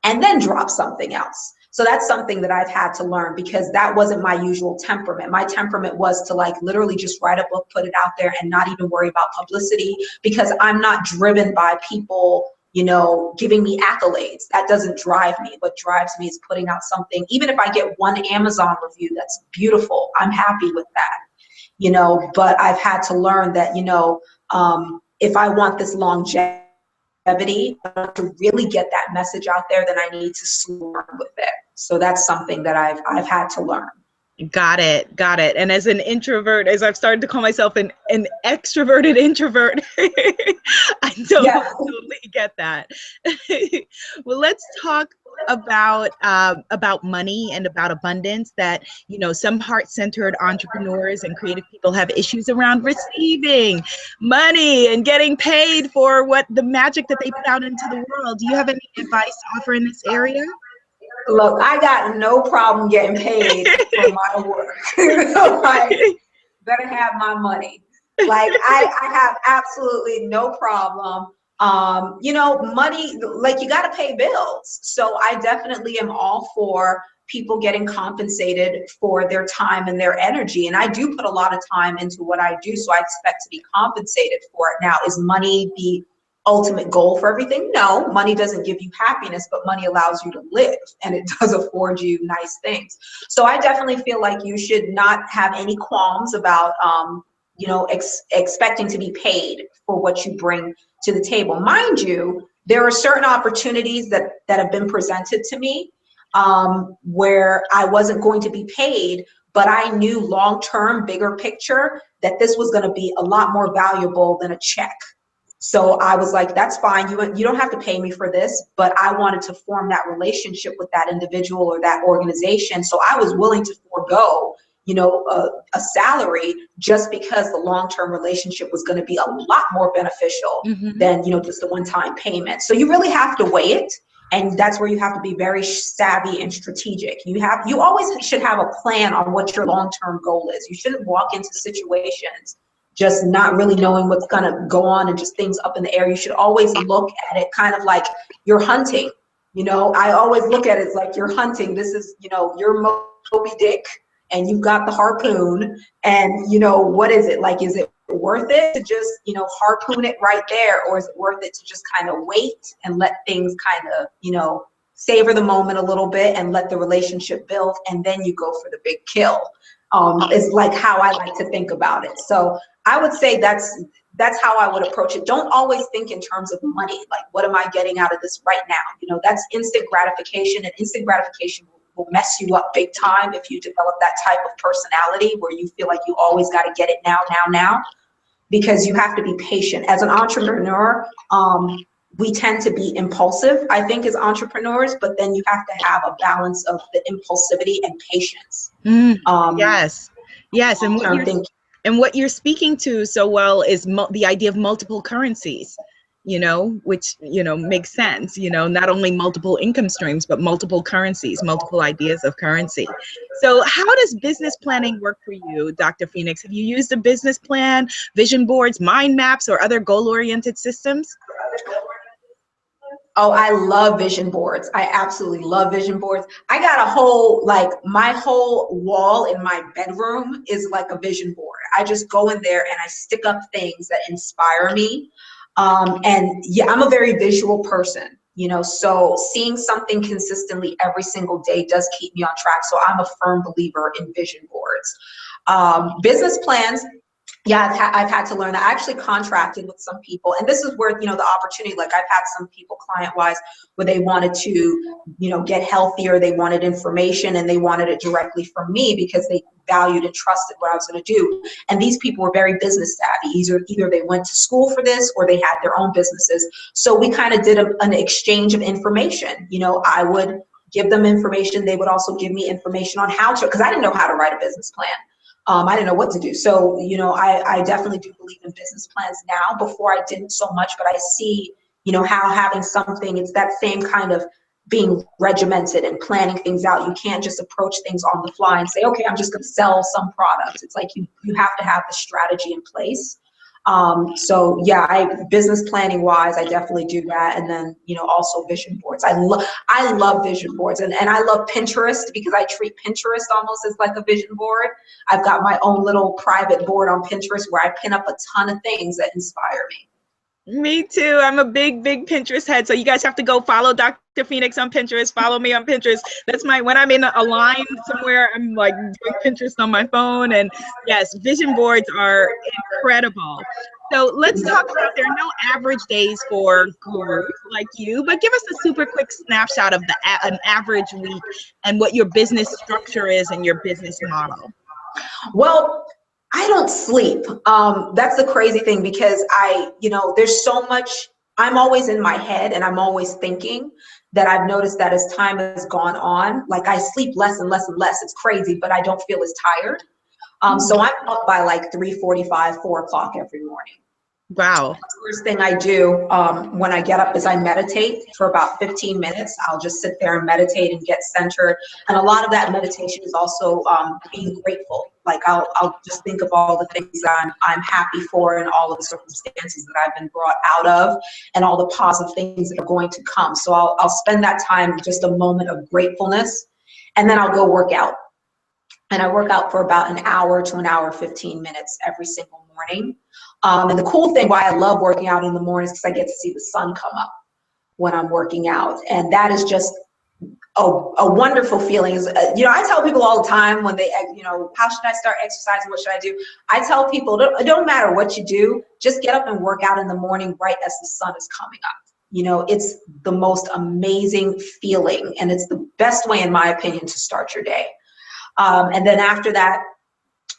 and then drop something else. So that's something that I've had to learn, because that wasn't my usual temperament. My temperament was to like literally just write a book, put it out there, and not even worry about publicity, because I'm not driven by people, giving me accolades. That doesn't drive me. What drives me is putting out something. Even if I get one Amazon review that's beautiful, I'm happy with that, but I've had to learn that, if I want this longevity, to really get that message out there, then I need to slow down with it. So that's something that I've had to learn. Got it. And as an introvert, as I've started to call myself an extroverted introvert, I totally get that. Well, let's talk about money and about abundance, that some heart-centered entrepreneurs and creative people have issues around receiving money and getting paid for the magic that they put out into the world. Do you have any advice to offer in this area? Look, I got no problem getting paid for my work. Like, better have my money. Like, I have absolutely no problem. Money, like, you got to pay bills. So I definitely am all for people getting compensated for their time and their energy. And I do put a lot of time into what I do, so I expect to be compensated for it. Now, is money the ultimate goal for everything? No, money doesn't give you happiness, but money allows you to live, and it does afford you nice things. So I definitely feel like you should not have any qualms about, expecting to be paid for what you bring to the table. Mind you, there are certain opportunities that have been presented to me where I wasn't going to be paid, but I knew long-term, bigger picture, that this was going to be a lot more valuable than a check. So I was like, that's fine. You don't have to pay me for this, but I wanted to form that relationship with that individual or that organization. So I was willing to forego, a salary, just because the long-term relationship was going to be a lot more beneficial than, just a one-time payment. So you really have to weigh it. And that's where you have to be very savvy and strategic. You always should have a plan on what your long-term goal is. You shouldn't walk into situations just not really knowing what's going to go on and just things up in the air. You should always look at it kind of like you're hunting. I always look at it as like you're hunting. This is, you're Moby Dick and you've got the harpoon, and, what is it? Like, is it worth it to just, harpoon it right there? Or is it worth it to just kind of wait and let things kind of, savor the moment a little bit and let the relationship build, and then you go for the big kill? Is like how I like to think about it. So I would say that's how I would approach it. Don't always think in terms of money. Like, what am I getting out of this right now? That's instant gratification, and instant gratification will mess you up big time if you develop that type of personality where you feel like you always got to get it now, because you have to be patient. As an entrepreneur, we tend to be impulsive, I think, as entrepreneurs, but then you have to have a balance of the impulsivity and patience. Yes. And what you're speaking to so well is the idea of multiple currencies, which, makes sense, not only multiple income streams, but multiple currencies, multiple ideas of currency. So how does business planning work for you, Dr. Phoenyx? Have you used a business plan, vision boards, mind maps, or other goal-oriented systems? Oh, I love vision boards. I absolutely love vision boards. I got my whole wall in my bedroom is like a vision board. I just go in there and I stick up things that inspire me. And yeah, I'm a very visual person. You know, so seeing something consistently every single day does keep me on track. So I'm a firm believer in vision boards. Business plans, yeah, I've had to learn that. I actually contracted with some people, and this is where, you know, the opportunity, like I've had some people client-wise where they wanted to, you know, get healthier, they wanted information, and they wanted it directly from me because they valued and trusted what I was going to do. And these people were very business savvy. Either they went to school for this or they had their own businesses. So we kind of did an exchange of information. You know, I would give them information. They would also give me information on how to, because I didn't know how to write a business plan. I didn't know what to do. So, you know, I definitely do believe in business plans now. Before I didn't so much, but I see, you know, how having something, it's that same kind of being regimented and planning things out. You can't just approach things on the fly and say, okay, I'm just going to sell some product. It's like you have to have the strategy in place. So yeah, business planning wise, I definitely do that. And then, you know, also vision boards. I love vision boards, and I love Pinterest because I treat Pinterest almost as like a vision board. I've got my own little private board on Pinterest where I pin up a ton of things that inspire me. Me too. I'm a big Pinterest head. So you guys have to go follow Dr. Phoenyx on Pinterest. Follow me on Pinterest. That's when I'm in a line somewhere, I'm like doing Pinterest on my phone. And yes, vision boards are incredible. So let's talk about, there are no average days for gurus like you, but give us a super quick snapshot of an average week and what your business structure is and your business model. Well, I don't sleep. That's the crazy thing, because you know, there's so much, I'm always in my head and I'm always thinking, that I've noticed that as time has gone on, like I sleep less and less and less. It's crazy, but I don't feel as tired. So I'm up by like 3:45, 4 o'clock every morning. Wow. The first thing I do when I get up is I meditate for about 15 minutes. I'll just sit there and meditate and get centered. And a lot of that meditation is also being grateful. Like I'll just think of all the things that I'm happy for, and all of the circumstances that I've been brought out of, and all the positive things that are going to come. So I'll spend that time, just a moment of gratefulness, and then I'll go work out. And I work out for about an hour to an hour, 15 minutes every single morning. And the cool thing why I love working out in the mornings is because I get to see the sun come up when I'm working out. And that is just a wonderful feeling. You know, I tell people all the time when they, you know, how should I start exercising? What should I do? I tell people, it don't matter what you do, just get up and work out in the morning right as the sun is coming up. You know, it's the most amazing feeling, and it's the best way, in my opinion, to start your day. And then after that,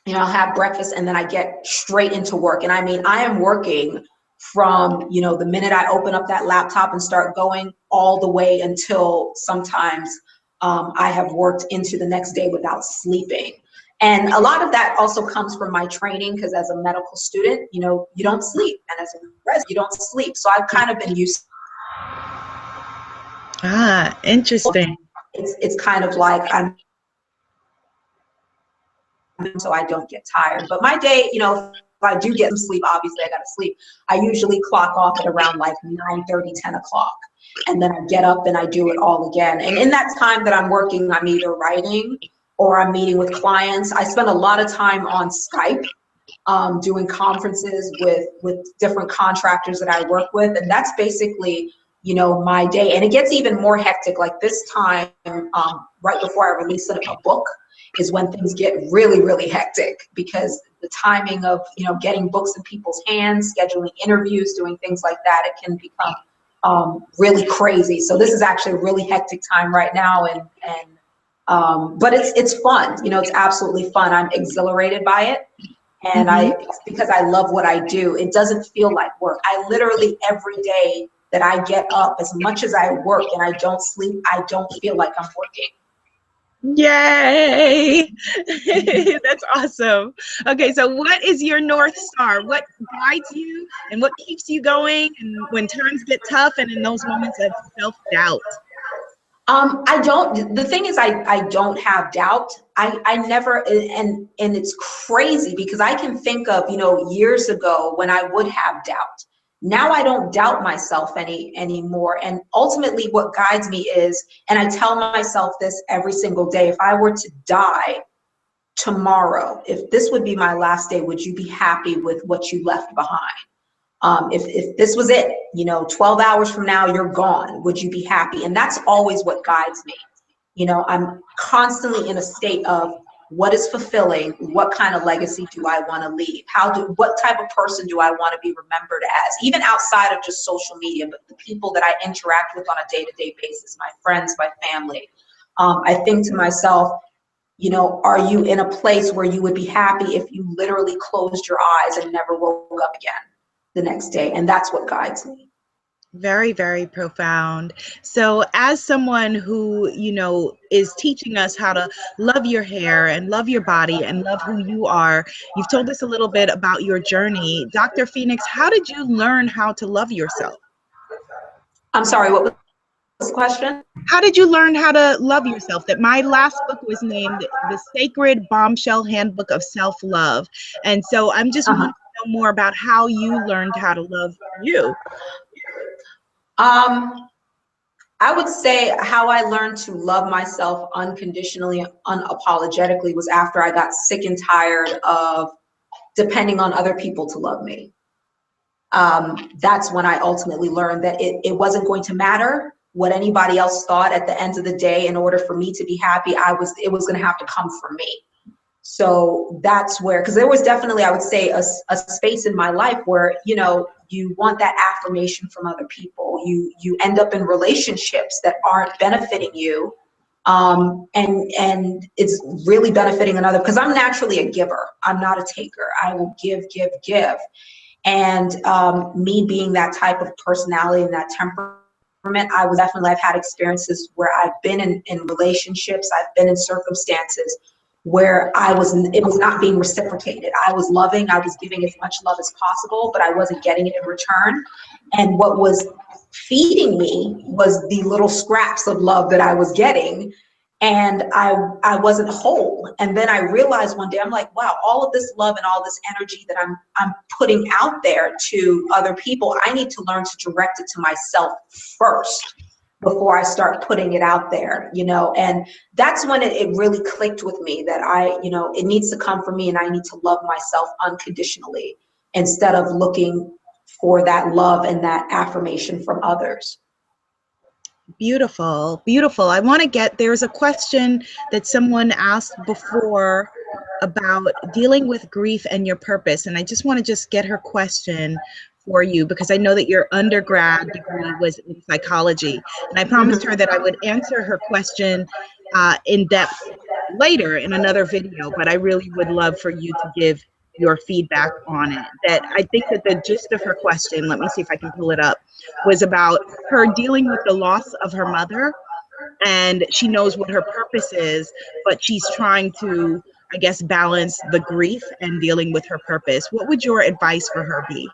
you know, I'll have breakfast, and then I get straight into work. And I mean, I am working from, you know, the minute I open up that laptop and start going all the way until sometimes I have worked into the next day without sleeping. And a lot of that also comes from my training, because as a medical student, you know, you don't sleep. And as a resident, you don't sleep. So I've kind of been used. Ah, interesting. It's kind of like I'm, so I don't get tired. But my day, you know, if I do get some sleep, obviously I gotta sleep. I usually clock off at around like 9:30, 10 o'clock. And then I get up and I do it all again. And in that time that I'm working, I'm either writing or I'm meeting with clients. I spend a lot of time on Skype, doing conferences with different contractors that I work with. And that's basically, you know, my day. And it gets even more hectic. Like this time, right before I release a book, is when things get really, really hectic, because the timing of, you know, getting books in people's hands, scheduling interviews, doing things like that, it can become really crazy. So this is actually a really hectic time right now, but it's fun. You know, it's absolutely fun. I'm exhilarated by it, and because I love what I do. It doesn't feel like work. I literally, every day that I get up, as much as I work and I don't sleep, I don't feel like I'm working. Yay! That's awesome. Okay, so what is your North Star? What guides you and what keeps you going, and when times get tough and in those moments of self-doubt? The thing is, I don't have doubt. I never, and it's crazy because I can think of, you know, years ago when I would have doubt. Now I don't doubt myself anymore. And ultimately what guides me is, and I tell myself this every single day, if I were to die tomorrow, if this would be my last day, would you be happy with what you left behind? If this was it, 12 hours from now, you're gone, would you be happy? And that's always what guides me. I'm constantly in a state of what is fulfilling, what kind of legacy do I want to leave? What type of person do I want to be remembered as? Even outside of just social media, but the people that I interact with on a day-to-day basis, my friends, my family. I think to myself, are you in a place where you would be happy if you literally closed your eyes and never woke up again the next day? And that's what guides me. Very, very profound. So as someone who, is teaching us how to love your hair and love your body and love who you are, you've told us a little bit about your journey. Dr. Phoenix, how did you learn how to love yourself? I'm sorry, what was the question? How did you learn how to love yourself? That my last book was named The Sacred Bombshell Handbook of Self-Love. And so I'm just wanting to know more about how you learned how to love you. I would say how I learned to love myself unconditionally, unapologetically was after I got sick and tired of depending on other people to love me. That's when I ultimately learned that it wasn't going to matter what anybody else thought. At the end of the day, in order for me to be happy, it was going to have to come from me. So that's where, because there was definitely, I would say, a space in my life where, you want that affirmation from other people. You end up in relationships that aren't benefiting you. And it's really benefiting another, because I'm naturally a giver. I'm not a taker. I will give, give, give. And me being that type of personality and that temperament, I've had experiences where I've been in relationships, I've been in circumstances where it was not being reciprocated. I was loving, I was giving as much love as possible, but I wasn't getting it in return. And what was feeding me was the little scraps of love that I was getting. And I wasn't whole. And then I realized one day, I'm like, wow, all of this love and all this energy that I'm putting out there to other people, I need to learn to direct it to myself first before I start putting it out there, and that's when it really clicked with me that it needs to come from me, and I need to love myself unconditionally instead of looking for that love and that affirmation from others. Beautiful, beautiful. There's a question that someone asked before about dealing with grief and your purpose. And I just want to get her question for you, because I know that your undergrad degree was in psychology. And I promised her that I would answer her question in depth later in another video, but I really would love for you to give your feedback on it. That I think that the gist of her question, let me see if I can pull it up, was about her dealing with the loss of her mother, and she knows what her purpose is, but she's trying to, I guess, balance the grief and dealing with her purpose. What would your advice for her be?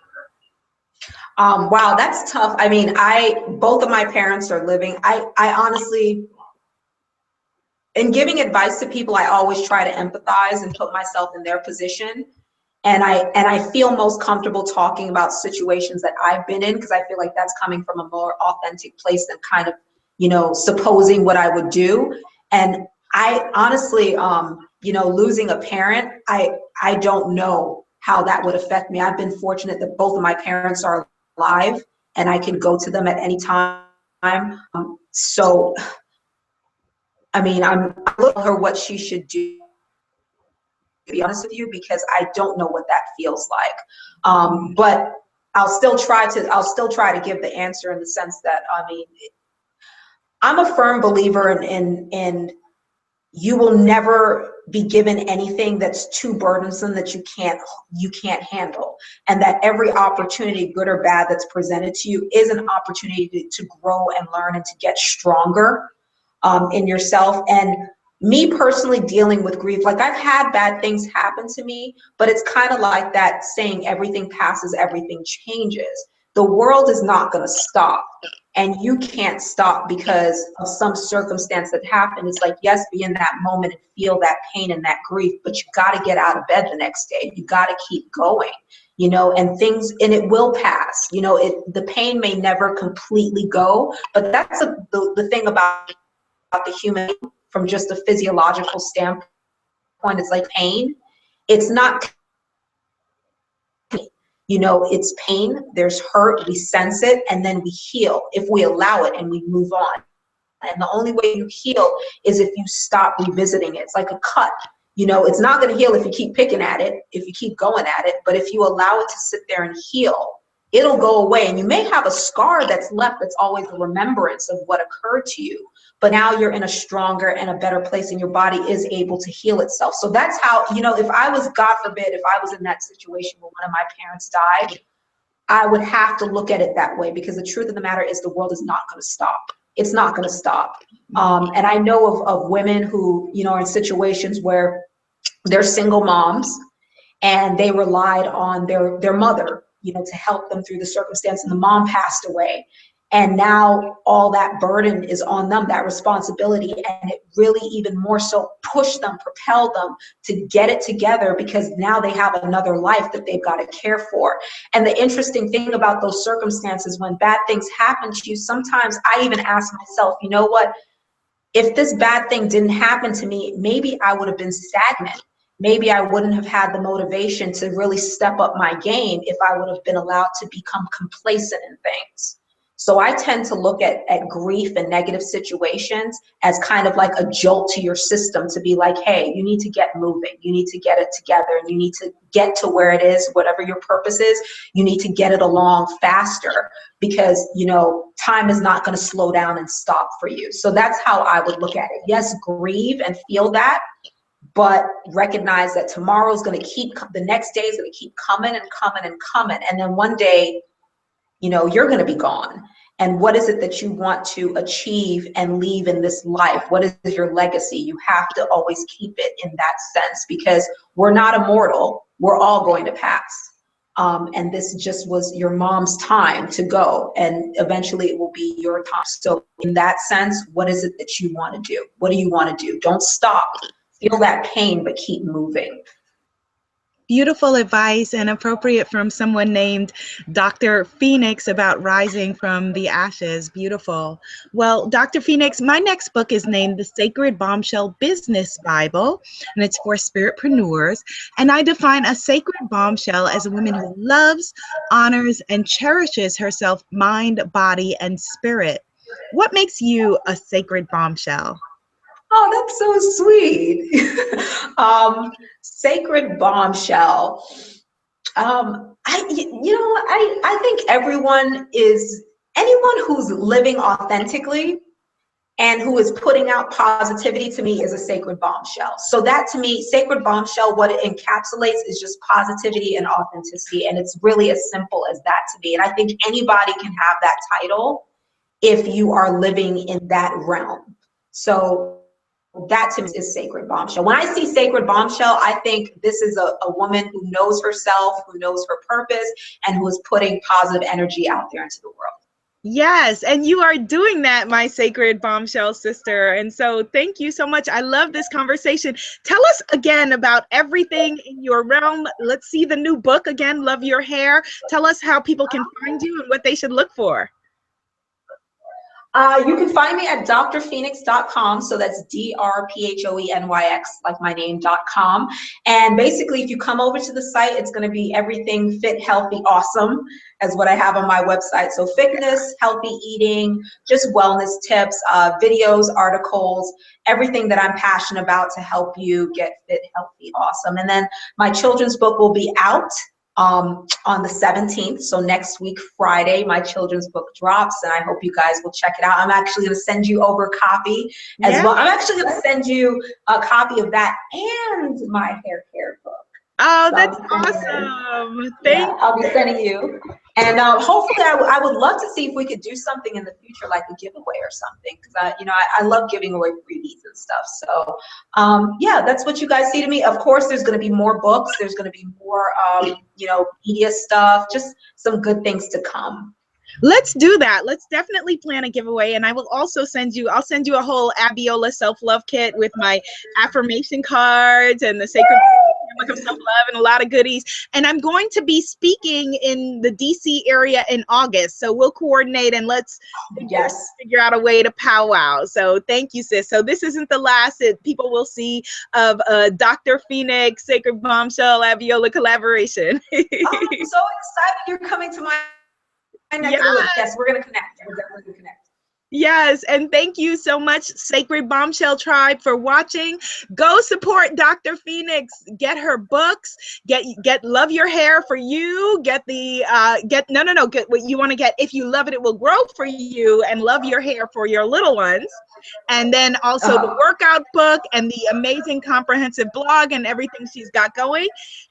Wow, that's tough. I mean, both of my parents are living. I honestly, in giving advice to people, I always try to empathize and put myself in their position. And I feel most comfortable talking about situations that I've been in, because I feel like that's coming from a more authentic place than kind of, supposing what I would do. And I honestly, losing a parent, I don't know how that would affect me. I've been fortunate that both of my parents are alive and I can go to them at any time. So, I mean, I'm telling her what she should do, to be honest with you, because I don't know what that feels like. But I'll still try to give the answer in the sense that, I mean, I'm a firm believer in you will never be given anything that's too burdensome that you can't handle, and that every opportunity, good or bad, that's presented to you is an opportunity to grow and learn and to get stronger in yourself. And me personally, dealing with grief, like, I've had bad things happen to me, but it's kind of like that saying, everything passes, everything changes. The world is not going to stop, and you can't stop because of some circumstance that happened. It's like, yes, be in that moment and feel that pain and that grief, but you got to get out of bed the next day. You got to keep going, and it will pass. The pain may never completely go, but that's the thing about the human, from just a physiological standpoint. It's like pain. It's not, It's pain, there's hurt, we sense it, and then we heal if we allow it and we move on. And the only way you heal is if you stop revisiting it. It's like a cut. It's not going to heal if you keep picking at it, if you keep going at it. But if you allow it to sit there and heal, it'll go away. And you may have a scar that's left that's always a remembrance of what occurred to you. But now you're in a stronger and a better place, and your body is able to heal itself. So that's how, if I was, God forbid, if I was in that situation where one of my parents died, I would have to look at it that way, because the truth of the matter is the world is not going to stop. It's not going to stop. And I know of women who, are in situations where they're single moms and they relied on their mother, to help them through the circumstance, and the mom passed away. And now all that burden is on them, that responsibility, and it really even more so pushed them, propelled them to get it together, because now they have another life that they've got to care for. And the interesting thing about those circumstances, when bad things happen to you, sometimes I even ask myself, you know what, if this bad thing didn't happen to me, maybe I would have been stagnant. Maybe I wouldn't have had the motivation to really step up my game if I would have been allowed to become complacent in things. So I tend to look at grief and negative situations as kind of like a jolt to your system, to be like, hey, you need to get moving. You need to get it together, and you need to get to where it is, whatever your purpose is. You need to get it along faster, because, time is not going to slow down and stop for you. So that's how I would look at it. Yes, grieve and feel that, but recognize that tomorrow's going to the next day is going to keep coming and coming and coming. And then one day, you're going to be gone. And what is it that you want to achieve and leave in this life? What is your legacy? You have to always keep it in that sense, because we're not immortal. We're all going to pass. And this just was your mom's time to go, and eventually it will be your time. So in that sense, what is it that you want to do? What do you want to do? Don't stop. Feel that pain, but keep moving. Beautiful advice, and appropriate from someone named Dr. Phoenix about rising from the ashes. Beautiful. Well, Dr. Phoenix, my next book is named The Sacred Bombshell Business Bible, and it's for spiritpreneurs. And I define a sacred bombshell as a woman who loves, honors, and cherishes herself, mind, body, and spirit. What makes you a sacred bombshell? Oh, that's so sweet. Sacred bombshell. I think anyone who's living authentically and who is putting out positivity, to me, is a sacred bombshell. So that, to me, sacred bombshell, what it encapsulates is just positivity and authenticity. And it's really as simple as that to me. And I think anybody can have that title if you are living in that realm. So that, to me, is sacred bombshell. When I see sacred bombshell, I think this is a woman who knows herself, who knows her purpose, and who is putting positive energy out there into the world. Yes, and you are doing that, my sacred bombshell sister. And so thank you so much. I love this conversation. Tell us again about everything in your realm. Let's see the new book again, Love Your Hair. Tell us how people can find you and what they should look for. You can find me at drphoenix.com. So that's DRPHOENYX, like my name.com. And basically, if you come over to the site, it's going to be everything fit, healthy, awesome, as what I have on my website. So fitness, healthy eating, just wellness tips, videos, articles, everything that I'm passionate about to help you get fit, healthy, awesome. And then my children's book will be out on the 17th. So next week, Friday, my children's book drops, and I hope you guys will check it out. I'm actually going to send you over a copy as well. I'm actually going to send you a copy of that and my hair care book. Oh, so that's awesome. Thank you. I'll be sending you. And hopefully I would love to see if we could do something in the future, like a giveaway or something, because I love giving away freebies and stuff. So yeah, that's what you guys see to me. Of course, there's going to be more books. There's going to be more media stuff, just some good things to come. Let's do that. Let's definitely plan a giveaway. And I will also I'll send you a whole Abiola self-love kit with my affirmation cards and the sacred book of self-love and a lot of goodies. And I'm going to be speaking in the DC area in August. So we'll coordinate and let's figure out a way to powwow. So thank you, sis. So this isn't the last that people will see of Dr. Phoenyx Sacred Bombshell Aviola collaboration. Oh, I'm so excited you're coming to my neck of the woods. Yes, we're going to connect. We're definitely going to connect. Yes, and thank you so much, Sacred Bombshell Tribe, for watching. Go support Dr. Phoenyx. Get her books. Get Love Your Hair for You. Get the get what you want to get. If you love it, it will grow for you. And Love Your Hair for your little ones. And then also the workout book and the amazing comprehensive blog and everything she's got going.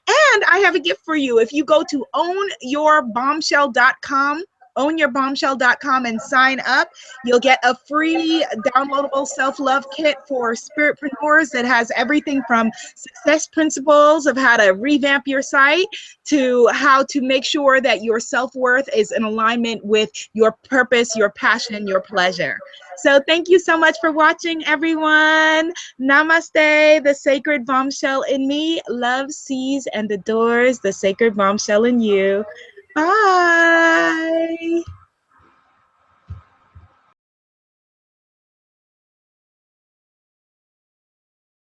And I have a gift for you. If you go to ownyourbombshell.com, ownyourbombshell.com and sign up, you'll get a free downloadable self-love kit for spiritpreneurs that has everything from success principles of how to revamp your site to how to make sure that your self-worth is in alignment with your purpose, your passion, your pleasure. So thank you so much for watching, everyone. Namaste, the sacred bombshell in me. Love sees and adores the sacred bombshell in you. Bye.